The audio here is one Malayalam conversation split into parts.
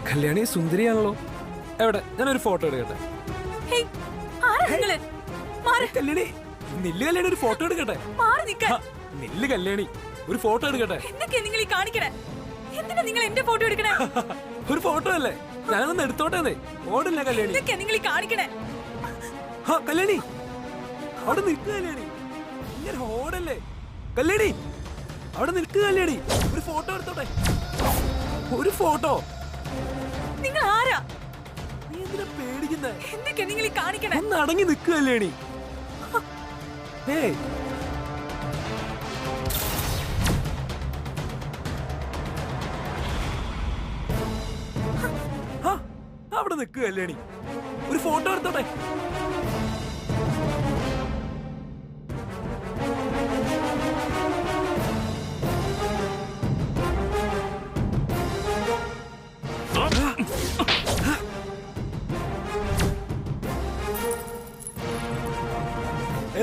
കല്യാണി സുന്ദരിയാണല്ലോ. എവിടെ, ഞാനൊരു ഫോട്ടോ എടുക്കട്ടെ. കല്യാണി നില്ല്, കല്യാണി ഒരു ഫോട്ടോ എടുക്കട്ടെ. നില്ല് കല്യാണി, ഒരു ഫോട്ടോ എടുക്കട്ടെ. ഒരു ഫോട്ടോ അല്ലേ, ഞാനൊന്ന് എടുത്തോട്ടെ. ഓടില്ല കല്യാണി. കല്യാണി അവിടെ നിൽക്കുക. കല്യാണി ഇങ്ങനെ ഓടല്ലേ. കല്യാണി അവിടെ നിൽക്കുക. കല്യാണി ഒരു ഫോട്ടോ എടുത്തോട്ടെ. ഒരു ഫോട്ടോ. നിങ്ങൾ ആരാ? നീ എന്തിനാ പേടിക്കുന്നേ? എന്തൊക്കെ നിങ്ങൾ കാണിക്കണേ? ഒന്ന് അടങ്ങി നിൽക്കുക കല്യാണി. അവിടെ നിൽക്കുക കല്യാണി, ഒരു ഫോട്ടോ എടുത്തോട്ടെ.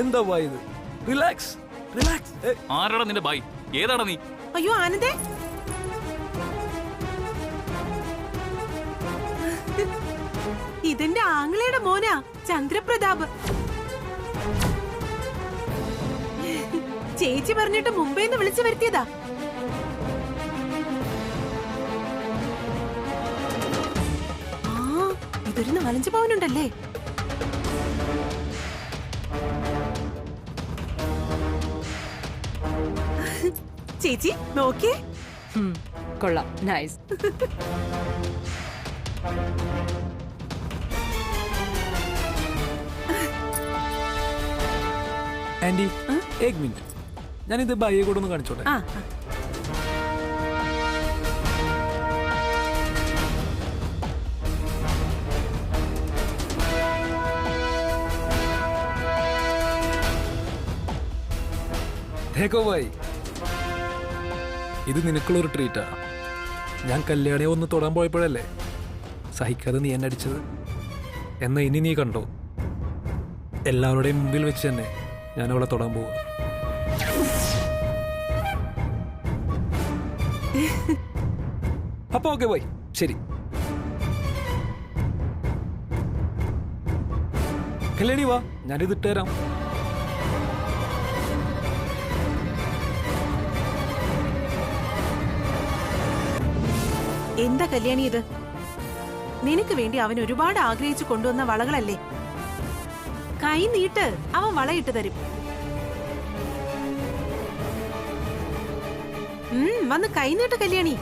എന്താ ബായ് ഇത്? Relax relax. ആരാടാ നിന്റെ ബായ്? ഏതാടാ നീ? അയ്യോ ആനന്ദേ, ഇതെന്റെ ആങ്ങളയുടെ മോനാ ചന്ദ്രപ്രതാപ്. ചേച്ചി പറഞ്ഞിട്ട് മുംബൈന്ന് വിളിച്ചു വരുത്തിയതാ. ഇതൊരു 4-5 പവനുണ്ടല്ലേ? ചേച്ചി നോക്കിയേ. കൊള്ളാം, നൈസ്. ആന്റി, एक मिनट, ഞാനിത് ബായിയെ കൂടെ ഒന്ന് കാണിച്ചോട്ടെ. ഇത് നിനക്കുള്ളൊരു ട്രീറ്റാ. ഞാൻ കല്യാണിയെ ഒന്ന് തൊടാൻ പോയപ്പോഴല്ലേ സഹിക്കാതെ നീ എന്നെ അടിച്ചത്. എന്നാ ഇനി നീ കണ്ടോ, എല്ലാവരുടെയും മുമ്പിൽ വെച്ച് തന്നെ ഞാൻ അവളെ തൊടാൻ പോവാ. അപ്പൊ ഓക്കെ ബൈ, ശരി. കല്യാണി വാ, ഞാനിത് ഇട്ടുതരാം. എന്താ കല്യാണി ഇത്? നിനക്ക് വേണ്ടി അവൻ ഒരുപാട് ആഗ്രഹിച്ചു കൊണ്ടുവന്ന വളകളല്ലേ? കൈ നീട്ട്, അവൻ വളയിട്ട് തരും. വന്ന് കൈ നീട്ട് കല്യാണി.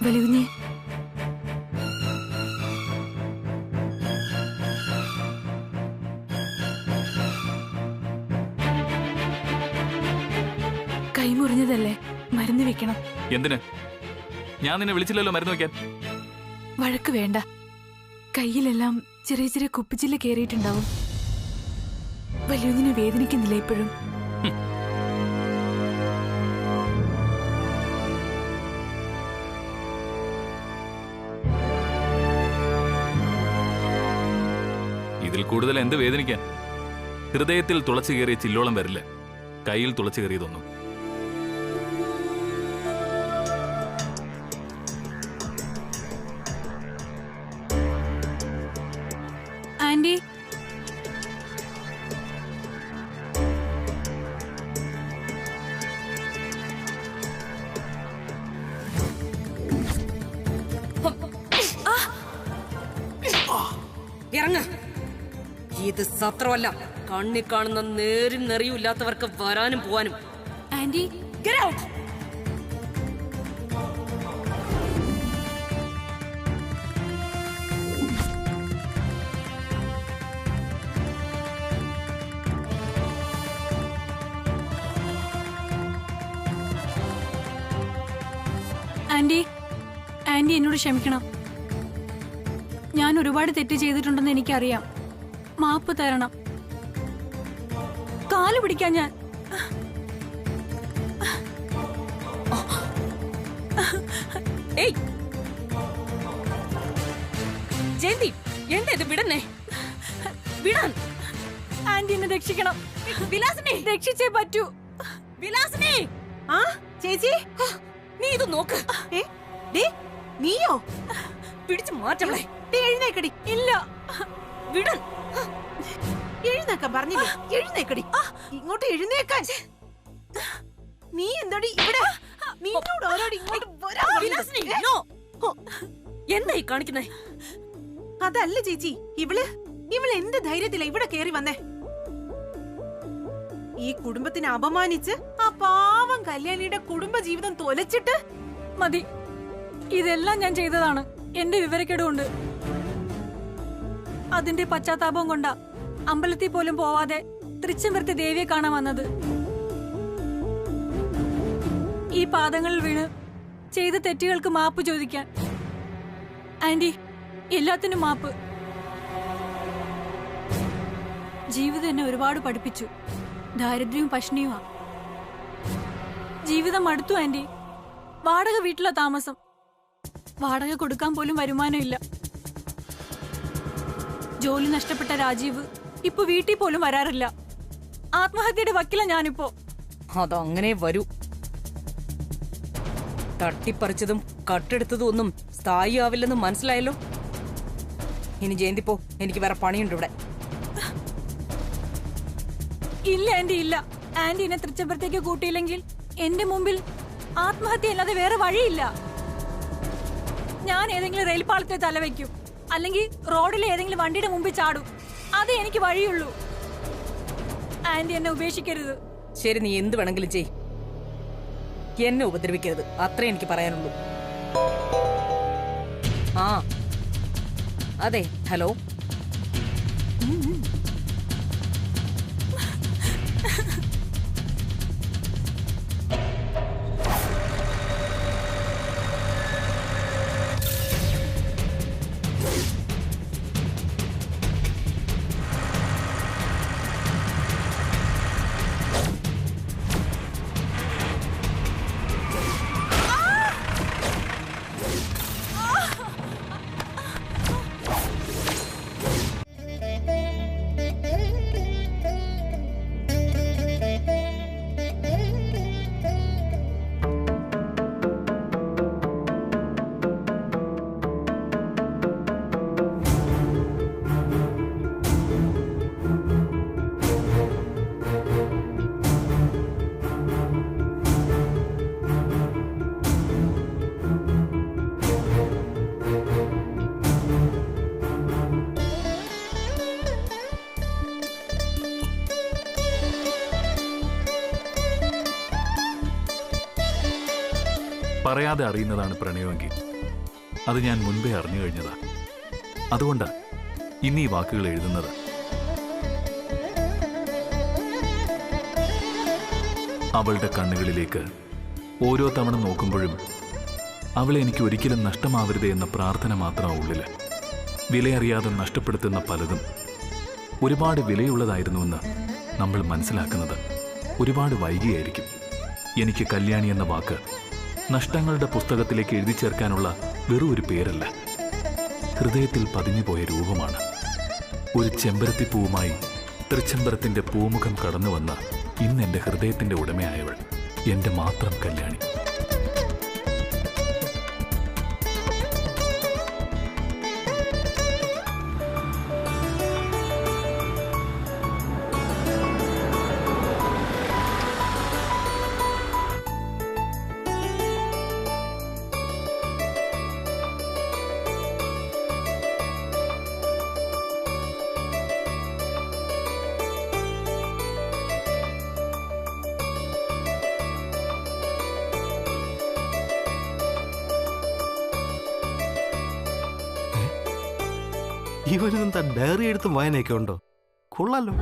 വലികുഞ്ഞേ, കൈ മുറിഞ്ഞതല്ലേ, മരുന്ന് വെക്കണം. എന്തിന്? ഞാൻ നിന്നെ വിളിച്ചില്ലല്ലോ മരുന്ന് വെക്കാൻ. വഴക്ക് വേണ്ട, കയ്യിലെല്ലാം ചെറിയ ചെറിയ കുപ്പിച്ചില്ല കേറിയിട്ടുണ്ടാവും. വലിയുഞ്ഞിനെ വേദനിക്കുന്നില്ല ഇപ്പോഴും? ഇതിൽ കൂടുതൽ എന്ത് വേദനിക്കാൻ? ഹൃദയത്തിൽ തുളച്ചു കയറിയ ചില്ലോളം വരില്ല, കയ്യിൽ തുളച്ചു കയറിയതൊന്നും. ആന്റി, ഇറങ്ങ. ഇത് സത്രമല്ല, കണ്ണി കാണുന്ന നേരും നെറിയും ഇല്ലാത്തവർക്ക് വരാനും പോവാനും. Aunty, Get out! Aunty, aunty എന്നോട് ക്ഷമിക്കണം. ഞാൻ ഒരുപാട് തെറ്റ് ചെയ്തിട്ടുണ്ടെന്ന് എനിക്കറിയാം. മാപ്പ് തരണം. കാല് പിടിക്കാൻ ഞാൻ. ഏയ് ജയന്തി, എന്താ ഇത്? വിടന്നേ, വിടാൻ. ആന്റി എന്നെ രക്ഷിക്കണം. വിലാസിനെ രക്ഷിച്ചേ പറ്റൂ. വിലാസിനെ, ആ ചേച്ചി, നീ ഇത് നോക്ക്. ഏ, ദേ, നീയോ? പിടിച്ചു മാറ്റവളെ. ദേ, എഴുന്നേക്കടി. ഇല്ല, വിടാൻ. എഴുന്നേക്കാൻ പറഞ്ഞില്ലേ? എഴുന്നേക്കടി. ഇങ്ങോട്ട് എഴുന്നേക്കാൻ. നീ എന്താടി ഇവിടെ? നിന്നോട് ആരോട് ഇങ്ങോട്ട് വരാൻ പറഞ്ഞത്? വിലാസിനെ, no. എന്താ ഈ കാണിക്കുന്നേ? അതല്ല ചേച്ചി, ഇവള് എന്ത് ധൈര്യത്തിലാ ഇവിടെ കേറി വന്നേ? ഈ കുടുംബത്തിനെ അപമാനിച്ച് ആ പാവം കല്യാണിയുടെ കുടുംബ ജീവിതം തൊലച്ചിട്ട്. മതി. ഇതെല്ലാം ഞാൻ ചെയ്തതാണ്. എന്റെ വിവരക്കേടുകൊണ്ട്. അതിന്റെ പശ്ചാത്താപം കൊണ്ടാ അമ്പലത്തിൽ പോലും പോവാതെ തൃച്ചംബരത്തെ ദേവിയെ കാണാൻ വന്നത്. ഈ പാദങ്ങളിൽ വീണ് ചെയ്ത തെറ്റുകൾക്ക് മാപ്പ് ചോദിക്കാൻ. ആന്റി, എല്ലാത്തിനും മാപ്പ്. ജീവിതം എന്നെ ഒരുപാട് പഠിപ്പിച്ചു. ദാരിദ്ര്യവും പഷ്ണിയുമാ. ജീവിതം മടുത്തു ആന്റി. വാടക വീട്ടിലാ താമസം. വാടക കൊടുക്കാൻ പോലും വരുമാനമില്ല. ജോലി നഷ്ടപ്പെട്ട രാജീവ് ഇപ്പൊ വീട്ടിൽ പോലും വരാറില്ല. ആത്മഹത്യയുടെ വക്കില ഞാനിപ്പോ. അതങ്ങനെ വരൂ. തട്ടിപ്പറിച്ചതും കട്ടെടുത്തതും ഒന്നും സ്ഥായി ആവില്ലെന്ന് മനസ്സിലായല്ലോ. ഇനി ജയന്തി പോ, എനിക്ക് വേറെ പണിയുണ്ട് ഇവിടെ. ഇല്ല ആന്റി, ഇല്ല. ആന്റി എന്നെ തൃച്ചംബരത്തേക്ക് കൂട്ടിയില്ലെങ്കിൽ എന്റെ മുമ്പിൽ ആത്മഹത്യ അല്ലാതെ വേറെ വഴിയില്ല. ഞാൻ ഏതെങ്കിലും റെയിൽ പാളത്തിൽ തലവെക്കും, അല്ലെങ്കിൽ റോഡിലെ ഏതെങ്കിലും വണ്ടിയുടെ മുമ്പിൽ ചാടും. അതേ എനിക്ക് വഴിയുള്ളൂ. ആന്റി എന്നെ ഉപേക്ഷിക്കരുത്. ശരി, നീ എന്ത് വേണമെങ്കിലും ചെയ്. എന്നെ ഉപദ്രവിക്കരുത്, അത്രേ എനിക്ക് പറയാനുള്ളൂ. ആ അതെ, ഹലോ. പറയാതെ അറിയുന്നതാണ് പ്രണയമെങ്കിൽ അത് ഞാൻ മുൻപേ അറിഞ്ഞു കഴിഞ്ഞതാ. അതുകൊണ്ടാ ഇന്ന് ഈ വാക്കുകൾ എഴുതുന്നത്. അവളുടെ കണ്ണുകളിലേക്ക് ഓരോ തവണ നോക്കുമ്പോഴും അവളെ എനിക്ക് ഒരിക്കലും നഷ്ടമാവരുതേ എന്ന പ്രാർത്ഥന മാത്രമാണ് ഉള്ളില്. വിലയറിയാതെ നഷ്ടപ്പെടുത്തുന്ന പലതും ഒരുപാട് വിലയുള്ളതായിരുന്നുവെന്ന് നമ്മൾ മനസ്സിലാക്കുന്നത് ഒരുപാട് വൈകിയായിരിക്കും. എനിക്ക് കല്യാണി എന്ന വാക്ക് നഷ്ടങ്ങളുടെ പുസ്തകത്തിലേക്ക് എഴുതി ചേർക്കാനുള്ള വെറും ഒരു പേരല്ല, ഹൃദയത്തിൽ പതിഞ്ഞുപോയ രൂപമാണ്. ഒരു ചെമ്പരത്തിപ്പൂവുമായി തൃച്ചംബരത്തിന്റെ പൂമുഖം കടന്നു വന്ന ഇന്ന് എൻ്റെ ഹൃദയത്തിന്റെ ഉടമയായവൾ എൻ്റെ മാത്രം കല്യാണി. ഇവനെന്താ ഡയറി എഴുത്തും വായനയൊക്കെ ഉണ്ടോ? കൊള്ളാലോ.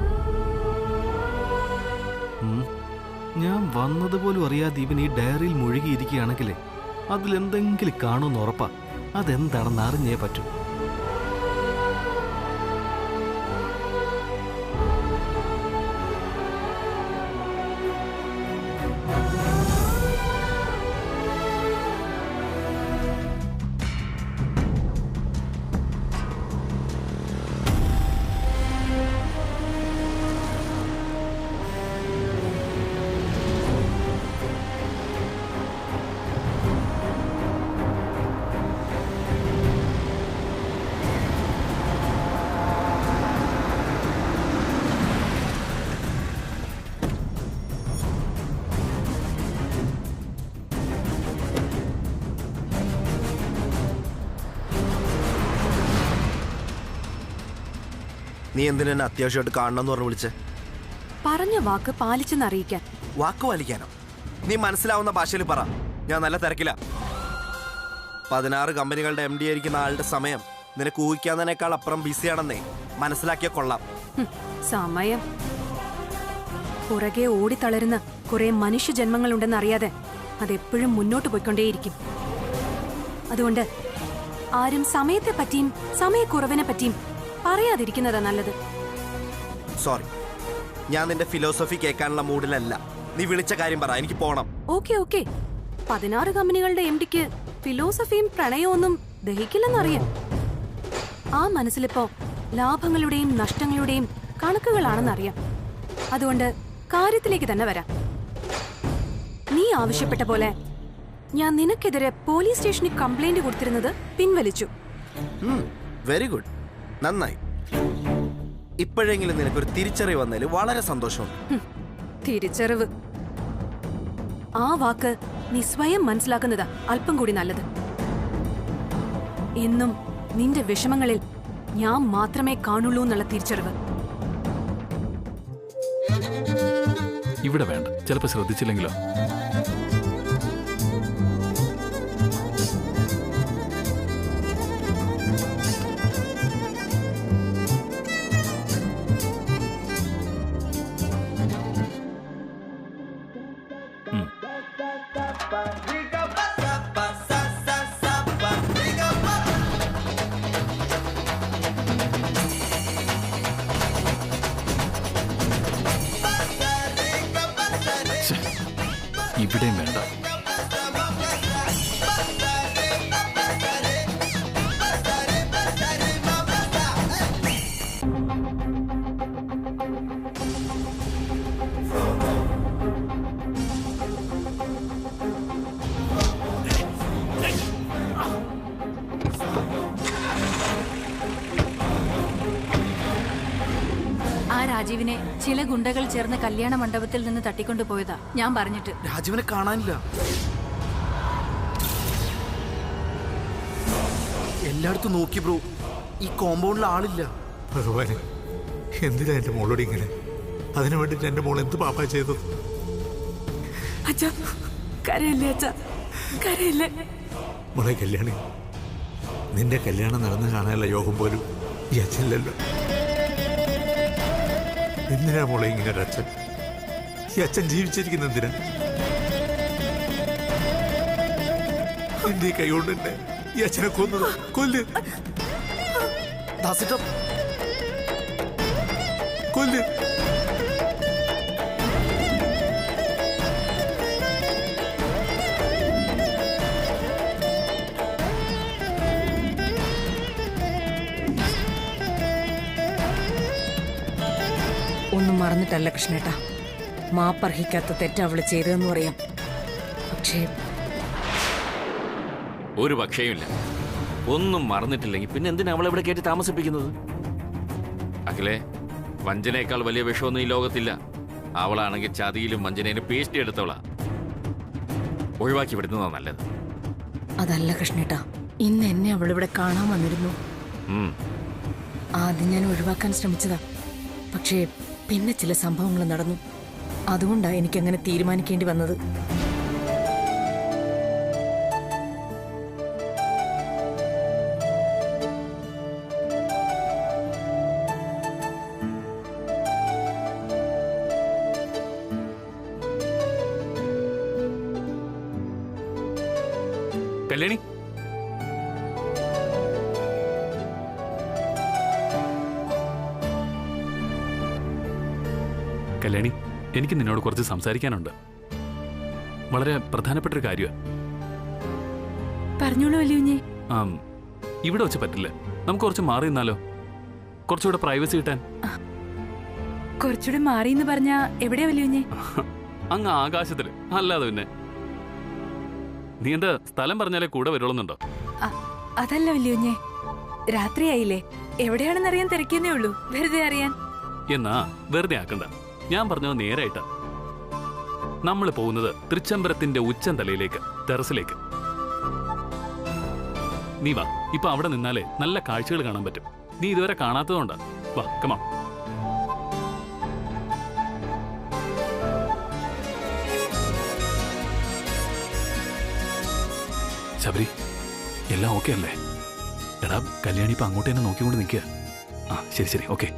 ഞാൻ വന്നതുപോലും അറിയാതെ ഇവൻ ഈ ഡയറിയിൽ മുഴുകിയിരിക്കുകയാണെങ്കിലേ അതിലെന്തെങ്കിലും കാണുമെന്ന് ഉറപ്പാ. അതെന്താണെന്ന് അറിഞ്ഞേ പറ്റൂ. നീ എന്തിനാ അത്യാവശ്യമായിട്ട് കാണണമെന്ന് പറഞ്ഞു വിളിച്ചേ? പറഞ്ഞ വാക്ക് പാലിച്ചെന്നറിയിക്കാൻ. വാക്ക് പാലിക്കാനോ? നീ മനസ്സിലാവുന്ന ഭാഷയിൽ പറ. ഞാൻ നല്ല തിരക്കില്ല. 16 കമ്പനികളുടെ MD ആയിരിക്കുന്ന ആളുടെ സമയം നിനക്ക് ഊഹിക്കാന്നതിനേക്കാൾ അപ്പുറം ബിസിയാണെന്നേ മനസ്സിലാക്കിയ കൊള്ളാം. സമയം പുറകെ ഓടിത്തളരുന്ന കുറെ മനുഷ്യജന്മങ്ങളുണ്ടെന്നറിയാതെ അതെപ്പോഴും മുന്നോട്ട് പോയിക്കൊണ്ടേയിരിക്കും. അതുകൊണ്ട് ആരും സമയത്തെ പറ്റിയും സമയക്കുറവിനെ പറ്റിയും പറയാതിരിക്കുന്നതാ നല്ലത്. സോറി, ഞാൻ നിന്റെ ഫിലോസഫി കേൾക്കാനുള്ള മൂഡിലല്ല. നീ വിളിച്ച കാര്യം പറ, എനിക്ക് പോണം. ഓക്കെ 16 കമ്പനികളുടെ MDക്ക് ഫിലോസഫിയും പ്രണയവും ദഹിക്കില്ലെന്നറിയാം. ആ മനസ്സിലിപ്പോ ലാഭങ്ങളുടെയും നഷ്ടങ്ങളുടെയും കണക്കുകളാണെന്നറിയാം. അതുകൊണ്ട് കാര്യത്തിലേക്ക് തന്നെ വരാം. നീ ആവശ്യപ്പെട്ട പോലെ ഞാൻ നിനക്കെതിരെ പോലീസ് സ്റ്റേഷനിൽ കംപ്ലൈന്റ് കൊടുത്തിരുന്നത് പിൻവലിച്ചു. വെരി ഗുഡ്, നന്നായി. ഇപ്പോഴെങ്കിലും നിനക്കൊരു തിരിച്ചറിവ് വന്നതിൽ വളരെ സന്തോഷമുണ്ട്. തിരിച്ചറിവ് ആ വാക്ക് നീ സ്വയം മനസ്സിലാക്കുന്നതാ അല്പം കൂടി നല്ലത്. എന്നും നിന്റെ വിഷമങ്ങളിൽ ഞാൻ മാത്രമേ കാണുള്ളൂ എന്നുള്ള തിരിച്ചറിവ്. ഇവിടെ വേണ്ട, ചിലപ്പോൾ ശ്രദ്ധിച്ചില്ലെങ്കിലോ. ഇവിടെയും വേണ്ട. ആ രാജീവിനെ ചില ഗുണ്ടകൾ ചേർന്ന് കല്യാണ മണ്ഡപത്തിൽ നിന്ന് തട്ടിക്കൊണ്ടുപോയതാ ഞാൻ പറഞ്ഞിട്ട്. രാജീവിനെ കാണാനില്ല. എല്ലായിടത്തും നോക്കി ബ്രോ, ഈ കോമ്പൗണ്ടിൽ ആളില്ല. ഭഗവാനെ, എന്തിനാ എന്റെ മോളോട് ഇങ്ങനെ? അതിനു വേണ്ടിട്ട് എന്റെ മോൾ എന്ത് പാപ്പാ ചെയ്തത്? അച്ഛാ കരയല്ലേ, അച്ഛാ കരയല്ലേ. മോളെ കല്യാണി, നിന്റെ കല്യാണം നടന്നു കാണാനുള്ള യോഗം പോലും ഈ അച്ഛനില്ലല്ലോ. എന്തിനാ മോളെ ഇങ്ങനെ ഒരു അച്ഛൻ? ഈ അച്ഛൻ ജീവിച്ചിരിക്കുന്ന എന്തിനാ? എന്റെ കൈ കൊണ്ട് തന്നെ ഈ അച്ഛനെ കൊന്നത്. കൊല്ല് കൊല്ല്. ഒന്നും മറന്നിട്ടല്ല കൃഷ്ണേട്ടാ, മാപ്പർഹിക്കാത്ത തെറ്റ് അവള് ചെയ്തതെന്ന് പറയാം. പക്ഷേ ഒരു പക്ഷേയുമില്ല. ഒന്നും മറന്നിട്ടില്ലെങ്കിൽ പിന്നെ എന്തിനാ അവളെ ഇവിടെ കയറ്റി താമസിപ്പിക്കുന്നത്? അഖിലേ, വഞ്ചനയേക്കാൾ വലിയ വിഷമൊന്നും ഈ ലോകത്തില്ല. അവളാണെങ്കിൽ ചതിയിലും വഞ്ചനയിലും പേസ്റ്റ് എടുത്തവളാ. ഒഴിവാക്കി വിടുന്നതാ നല്ലത്. അതല്ല കൃഷ്ണേട്ടാ, ഇന്ന് എന്നെ അവളിവിടെ കാണാൻ വന്നിരുന്നു. ആദ്യം ഞാൻ ഒഴിവാക്കാൻ ശ്രമിച്ചതാ. പക്ഷേ പിന്നെ ചില സംഭവങ്ങൾ നടന്നു. അതുകൊണ്ടാണ് എനിക്കങ്ങനെ തീരുമാനിക്കേണ്ടി വന്നത്. കല്യാണി, കല്യാണി, എനിക്ക് നിന്നോട് കുറച്ച് സംസാരിക്കാനുണ്ട്. വളരെ പ്രധാനപ്പെട്ടൊരു കാര്യമാണ്. പറഞ്ഞോളൂ വലിയുഞ്ഞേ. ഇവിടെ വെച്ച് പറ്റില്ല. നമുക്ക് കുറച്ച് മാറി നിന്നാലോ? കുറച്ചുകൂടെ പ്രൈവസി കിട്ടാൻ. കുറച്ചുകൂടെ മാറി എന്ന് പറഞ്ഞാ എവിടെയാ വലിയുഞ്ഞേ? അങ്ങ് ആകാശത്തില്. അല്ലാതെ പിന്നെ നീ എന്താ സ്ഥലം പറഞ്ഞാലേ കൂടെ വരുള്ളൂന്നുണ്ടോ? അതല്ല വലിയുഞ്ഞേ, രാത്രിയായില്ലേ, എവിടെയാണെന്ന് അറിയാൻ തിരക്കുന്നേ ഉള്ളൂ. വെറുതെ അറിയാൻ. എന്നാ വെറുതെ ആക്കണ്ട. ഞാൻ പറഞ്ഞത് നേരായിട്ടാ. നമ്മൾ പോകുന്നത് തൃച്ചംബരത്തിന്റെ ഉച്ചന്തലയിലേക്ക്, ടെറസിലേക്ക്. നീ വാ. ഇപ്പൊ അവിടെ നിന്നാലേ നല്ല കാഴ്ചകൾ കാണാൻ പറ്റും. നീ ഇതുവരെ കാണാത്തതുകൊണ്ടാ. വാ, കമാ. ശബരി, എല്ലാം ഓക്കെ അല്ലേ? എടാ, കല്യാണി ഇപ്പൊ അങ്ങോട്ട് തന്നെ നോക്കിക്കൊണ്ട് നിൽക്കുക. ശരി ശരി, ഓക്കെ.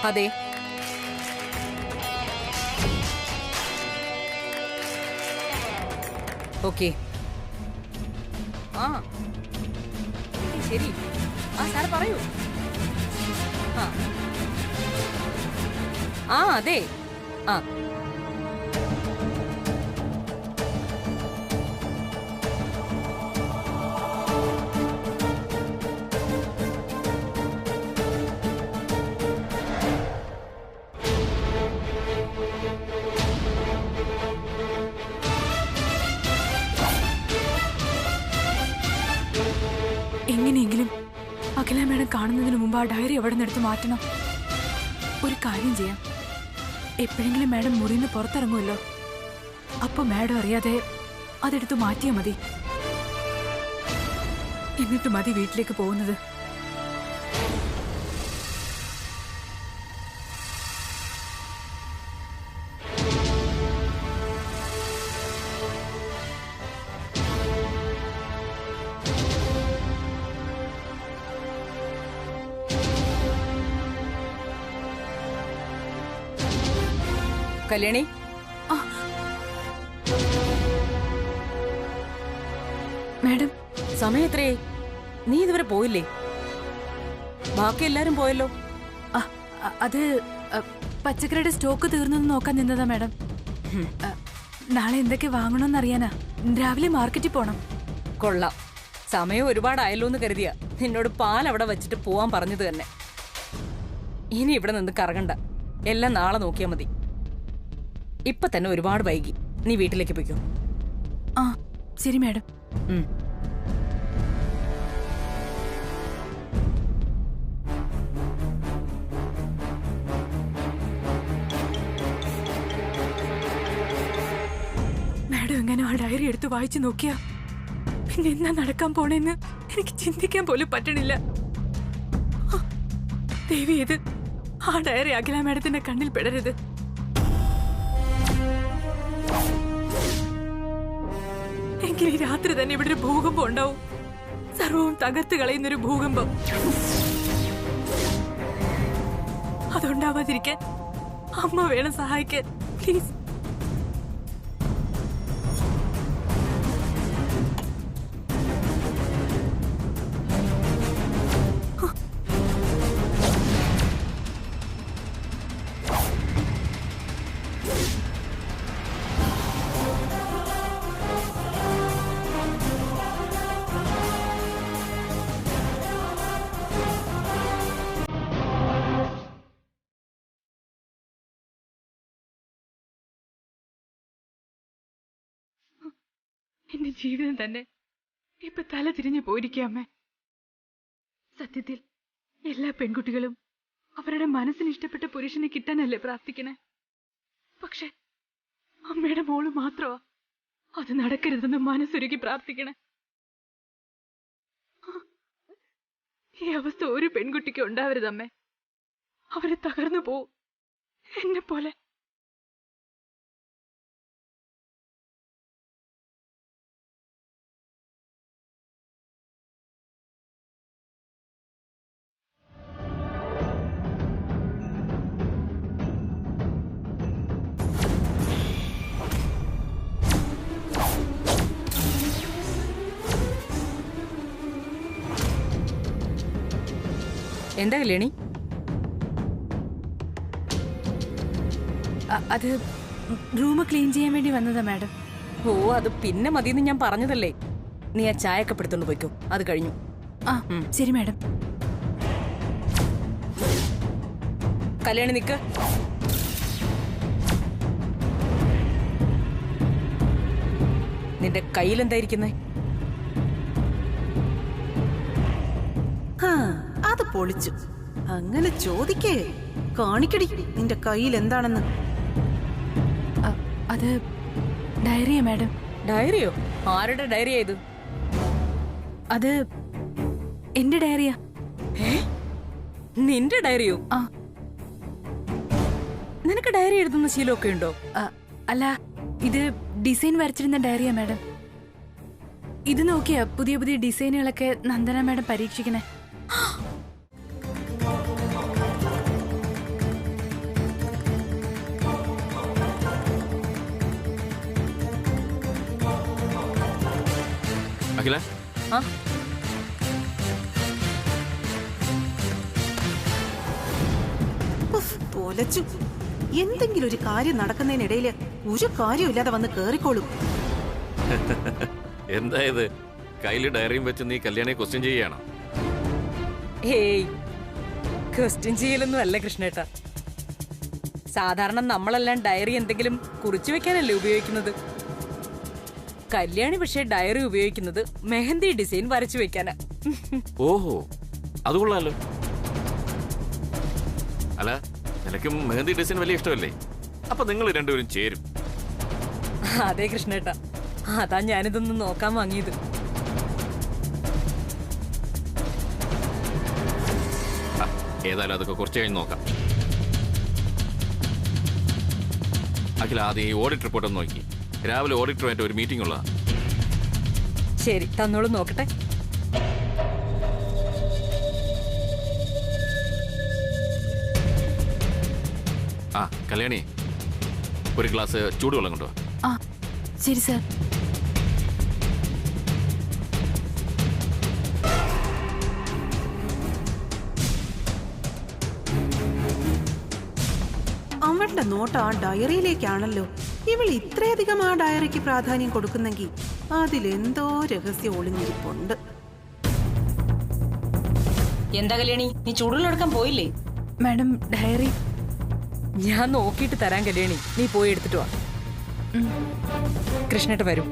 അതെ, ഓക്കെ. ശരി. സാറ് പറയൂ. അതെ. എങ്ങനെയെങ്കിലും അഖില മേഡം കാണുന്നതിന് മുമ്പ് ആ ഡയറി എവിടെ നിന്നെടുത്ത് മാറ്റണം. ഒരു കാര്യം ചെയ്യാം, എപ്പോഴെങ്കിലും മാഡം മുറിന്ന് പുറത്തിറങ്ങുമല്ലോ, അപ്പൊ മാഡം അറിയാതെ അതെടുത്ത് മാറ്റിയാൽ മതി. എന്നിട്ട് മതി വീട്ടിലേക്ക് പോകുന്നത്. കല്യാണി, മാഡം സമയം എത്രയായി? നീ ഇതുവരെ പോയില്ലേ? ബാക്കി എല്ലാരും പോയല്ലോ. അത് പച്ചക്കറിയുടെ സ്റ്റോക്ക് തീർന്നെന്ന് നോക്കാൻ നിന്നതാ മാഡം. നാളെ എന്തൊക്കെ വാങ്ങണമെന്നറിയാനാ. രാവിലെ മാർക്കറ്റിൽ പോണം. കൊള്ളാം. സമയം ഒരുപാടായല്ലോ എന്ന് കരുതിയാ നിന്നോട് പാൽ അവിടെ വെച്ചിട്ട് പോവാൻ പറഞ്ഞത് തന്നെ. ഇനി ഇവിടെ നിന്ന് കറങ്ങണ്ട, എല്ലാം നാളെ നോക്കിയാ മതി. ഇപ്പൊ തന്നെ ഒരുപാട് വൈകി. നീ വീട്ടിലേക്ക് പോയിക്കോ. ശരി മാഡം. മാഡം എങ്ങനെയോ ഡയറി എടുത്ത് വായിച്ചു നോക്കിയാ പിന്നെ എന്നാ നടക്കാൻ പോണേന്ന് എനിക്ക് ചിന്തിക്കാൻ പോലും പറ്റണില്ല. ദേവി, ഇത് ആ ഡയറി അഖില മാഡത്തിന്റെ കണ്ണിൽ പെടരുത്. എങ്കിൽ ഈ രാത്രി തന്നെ ഇവിടെ ഒരു ഭൂകമ്പം ഉണ്ടാവും. സർവവും തകർത്ത് കളയുന്നൊരു ഭൂകമ്പം. അതുണ്ടാവാതിരിക്കാൻ അമ്മ വേണം സഹായിക്കാൻ. പ്ലീസ്. എന്റെ ജീവിതം തന്നെ ഇപ്പൊ തല തിരിഞ്ഞു പോയിരിക്കാമേ. സത്യത്തിൽ എല്ലാ പെൺകുട്ടികളും അവരുടെ മനസ്സിന് ഇഷ്ടപ്പെട്ട പുരുഷനെ കിട്ടാനല്ലേ പ്രാർത്ഥിക്കണേ. പക്ഷെ അമ്മയുടെ മോള് മാത്രമാ അത് നടക്കരുതെന്ന് മനസ്സൊരുക്കി പ്രാർത്ഥിക്കണേ. ഈ അവസ്ഥ ഒരു പെൺകുട്ടിക്ക് ഉണ്ടാവരുതമ്മേ. അവര് തകർന്നു പോവും, എന്നെ പോലെ. എന്താ കല്യാണി? അത് റൂം ക്ലീൻ ചെയ്യാൻ വേണ്ടി വന്നതാ മാഡം. ഓ, അത് പിന്നെ മതിയെന്ന് ഞാൻ പറഞ്ഞതല്ലേ. നീ ആ ചായക്കെ പെടുത്തോണ്ട് പോയിക്കോ, അത് കഴിഞ്ഞു. ആ ശരി മാഡം. കല്യാണി നിക്ക്. നിന്റെ കയ്യിൽ എന്തായിരിക്കുന്നേ? അത് പൊളിച്ചു. അങ്ങനെ ചോദിക്കേ, കാണിക്കടി നിന്റെ കയ്യിൽ എന്താണെന്ന്. അത് ഡയറിയാ മാഡം. ഡയറിയോ? ആരുടെ ഡയറിയാ ഇത്? അത് എന്റെ ഡയറിയാ. നിന്റെ ഡയറിയോ? ആ. നിനക്ക് ഡയറി എഴുതുന്ന ശീലമൊക്കെ ഉണ്ടോ? അല്ല, ഇത് ഡിസൈൻ വരച്ചിരുന്ന ഡയറിയാ മാഡം. ഇത് നോക്കിയാ പുതിയ പുതിയ ഡിസൈനുകളൊക്കെ നന്ദന മാഡം പരീക്ഷിക്കണേ. അഖില, പൊലച്ചു. എന്തെങ്കിലും ഒരു കാര്യം നടക്കുന്നതിനിടയില് ഒരു കാര്യമില്ലാതെ വന്ന് കേറിക്കോളും. എന്തായത്? കയ്യില് ഡയറിയും വെച്ച് നീ കല്യാണിയെ ക്വസ്റ്റ്യൻ ചെയ്യുകയാണോ? ഏയ്, ക്വസ്റ്റ്യൻ ചെയ്യലൊന്നും അല്ല കൃഷ്ണേട്ട. സാധാരണ നമ്മളെല്ലാം ഡയറി എന്തെങ്കിലും കുറിച്ചു വെക്കാനല്ലേ ഉപയോഗിക്കുന്നത്. കല്യാണി പക്ഷേ ഡയറി ഉപയോഗിക്കുന്നത് മെഹന്തി ഡിസൈൻ വരച്ചു വെക്കാനാ. ഓഹോ, അത് കൊള്ളാലോ. അല്ല, നിനക്കും മെഹന്തി ഡിസൈൻ വലിയ ഇഷ്ടമല്ലേ? അപ്പൊ നിങ്ങൾ രണ്ടുപേരും ചേരും. അതെ കൃഷ്ണേട്ട, അതാ ഞാനിതൊന്ന് നോക്കാൻ വാങ്ങിയത്. ഏതായാലും അതൊക്കെ കുറച്ച് കഴിഞ്ഞ് നോക്കാം. അഖില, ആദ്യം ഈ ഓഡിറ്റ് റിപ്പോർട്ട് ഒന്ന് നോക്കി. രാവിലെ ഓഡിറ്ററുമായിട്ട് ഒരു മീറ്റിംഗ് ഉള്ളതാ. ശരി, തന്നോളൂ, നോക്കട്ടെ. ആ കല്യാണി, ഒരു ഗ്ലാസ് ചൂടുവെള്ളം കൊണ്ടുവാ. ആ ശരി സാർ. അവളുടെ നോട്ട് ആ ഡയറിയിലേക്കാണല്ലോ. ഇവൾ ഇത്രയധികം ആ ഡയറിക്ക് പ്രാധാന്യം കൊടുക്കുന്നെങ്കിൽ അതിലെന്തോ രഹസ്യം ഒളിഞ്ഞിരിപ്പുണ്ട്. എന്താ കല്യാണി, നീ ചൂടുവെള്ളം എടുക്കാൻ പോയില്ലേ? മാഡം, ഡയറി ഞാൻ നോക്കിയിട്ട് തരാൻ കല്യാണി, നീ പോയി എടുത്തിട്ട് വാ. കൃഷ്ണേട്ട വരും.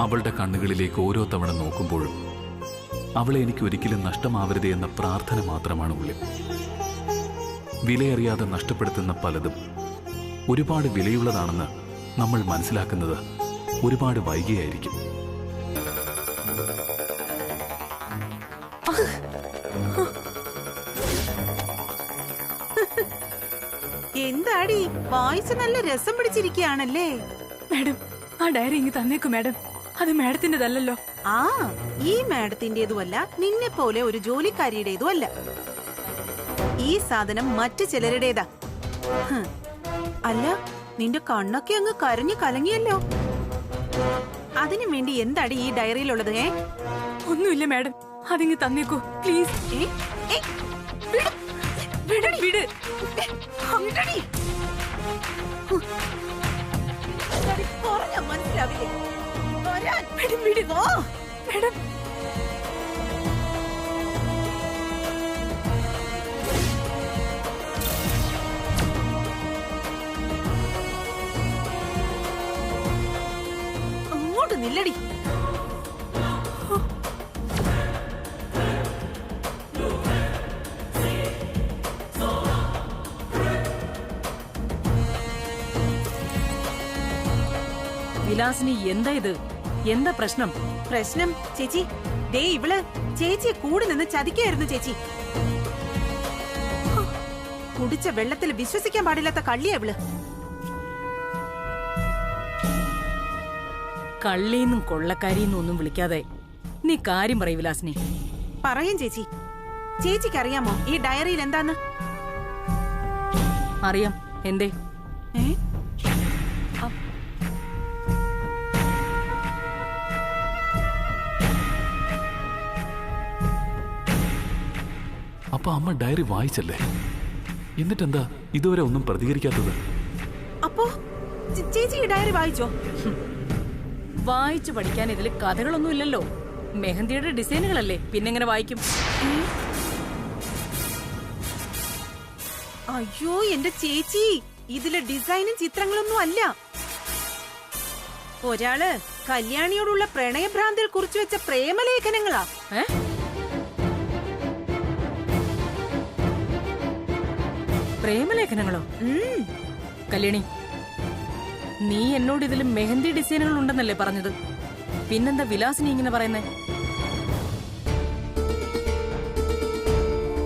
അവളുടെ കണ്ണുകളിലേക്ക് ഓരോ തവണ നോക്കുമ്പോഴും അവളെ എനിക്ക് ഒരിക്കലും നഷ്ടമാവരുതേ എന്ന പ്രാർത്ഥന മാത്രമാണ് ഉള്ളിൽ. വിലയറിയാതെ നഷ്ടപ്പെടുത്തുന്ന പലതും ഒരുപാട് വിലയുള്ളതാണെന്ന് നമ്മൾ മനസ്സിലാക്കുന്നത് ഒരുപാട് വൈകിയായിരിക്കും. എന്താടി വായിച്ച് നല്ല രസം പിടിച്ചിരിക്കുകയാണല്ലേ? മാഡം, ആ ഡയറി ഇങ്ങ് തന്നേക്കു മാഡം. അത് മാഡത്തിൻ്റെതല്ലോ. ആ, ഈ മാഡത്തിന്റേതുമല്ല, നിന്നെ പോലെ ഒരു ജോലിക്കാരിയുടേതുമല്ല. ഈ സാധനം മറ്റു ചിലരുടേതാ. അല്ല, നിന്റെ കണ്ണൊക്കെ അങ്ങ് കരഞ്ഞു കലങ്ങിയല്ലോ. അതിനു വേണ്ടി എന്താടി ഈ ഡയറിയിലുള്ളത്? ഒന്നുമില്ല മാഡം, അതിങ്ങ് തന്നേക്കൂ പ്ലീസ്. വിട്. മനസ്സിലാവില്ലേ? മാഡം, അങ്ങോട്ട് നില്ലടി. വിലാസിനി, എന്താ ഇത്? എന്താ പ്രശ്നം? പ്രശ്നം ചേച്ചി, ദേ ഇവള് ചേച്ചിയെ കൂടെ നിന്ന് ചതിക്കായിരുന്നു ചേച്ചി. കുടിച്ച വെള്ളത്തിൽ വിശ്വസിക്കാൻ പാടില്ലാത്ത കള്ളിയാ ഇവള്. കള്ളീന്നും കൊള്ളക്കാരിന്നും ഒന്നും വിളിക്കാതെ നീ കാര്യം പറയ് വിലാസിനി. പറയും ചേച്ചി. ചേച്ചിക്ക് അറിയാമോ ഈ ഡയറിയിൽ എന്താന്ന്? അറിയാം. എന്തേ? അപ്പൊ അമ്മ ഡയറി വായിച്ചല്ലേ? എന്നിട്ടെന്താ ഇതുവരെ ഒന്നും പ്രതികരിക്കാത്തത്? അപ്പോ ചേച്ചി ഈ ഡയറി വായിച്ചോ? വായിച്ചു പഠിക്കാൻ ഇതിൽ കഥകളൊന്നും ഇല്ലല്ലോ. മെഹന്തിയുടെ ഡിസൈനുകളല്ലേ, പിന്നെങ്ങനെ വായിക്കും? അയ്യോ എന്റെ ചേച്ചി, ഇതിലെ ഡിസൈനും ചിത്രങ്ങളൊന്നും അല്ല. ഒരാള് കല്യാണിയോടുള്ള പ്രണയഭ്രാന്തിൽ കുറിച്ചു വെച്ച പ്രേമലേഖനങ്ങളാ. പ്രേമലേഖനങ്ങളോ? കല്യാണി, നീ എന്നോട് ഇതിൽ മെഹന്തി ഡിസൈനുകൾ ഉണ്ടെന്നല്ലേ പറഞ്ഞത്? പിന്നെന്താ വിലാസിനി ഇങ്ങനെ പറയുന്നേ?